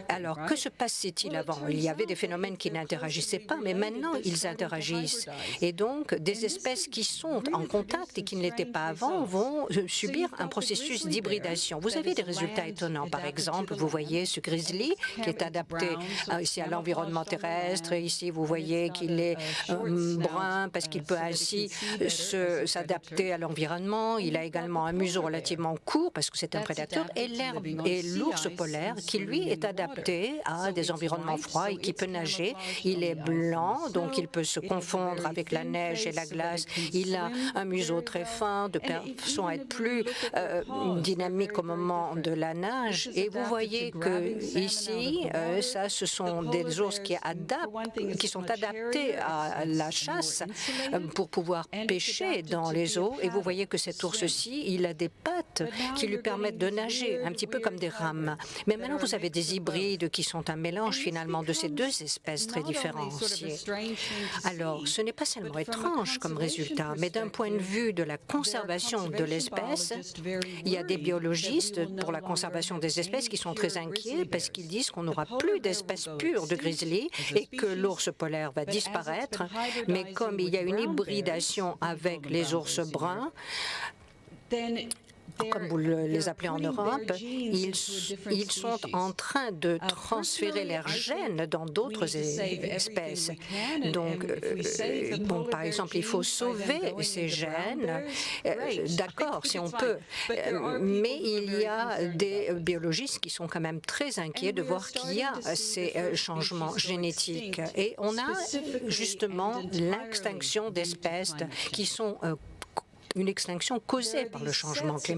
Alors, que se passait-il avant? Il y avait des phénomènes qui n'interagissaient pas, mais maintenant, ils interagissent. Et donc, des espèces qui sont en contact et qui ne l'étaient pas avant vont subir un processus d'hybridation. Vous avez des résultats étonnants. Par exemple, vous voyez ce grizzly qui est adapté ici à l'environnement terrestre. Ici, vous voyez qu'il est brun parce qu'il peut ainsi s'adapter à l'environnement. Il a également un museau relativement court parce que c'est un prédateur. Et l'herbe et l'ours polaire qui, lui, est adapté à des environnements froids et qui peut nager. Il est blanc, donc il peut se confondre avec la neige et la glace. Il a un museau très fin, de façon à être plus dynamique au moment de la nage. Et vous voyez que ici, ce sont des ours qui sont adaptés à la chasse pour pouvoir pêcher dans les eaux. Et vous voyez que cet ours-ci, il a des pattes qui lui permettent de nager, un petit peu comme des rames. Mais maintenant, vous avez des hybrides qui sont un mélange finalement de ces deux espèces très différenciées. Alors, ce n'est pas seulement étrange comme résultat, mais d'un point de vue de la conservation de l'espèce, il y a des biologistes pour la conservation des espèces qui sont très inquiets parce qu'ils disent qu'on n'aura plus d'espèces pures de grizzly et que l'ours polaire va disparaître. Mais comme il y a une hybridation avec les ours bruns, comme vous les appelez en Europe, ils sont en train de transférer leurs gènes dans d'autres espèces. Donc, par exemple, il faut sauver ces gènes, d'accord, si on peut, mais il y a des biologistes qui sont quand même très inquiets de voir qu'il y a ces changements génétiques. Et on a justement l'extinction d'espèces qui sont une extinction causée par le changement climatique.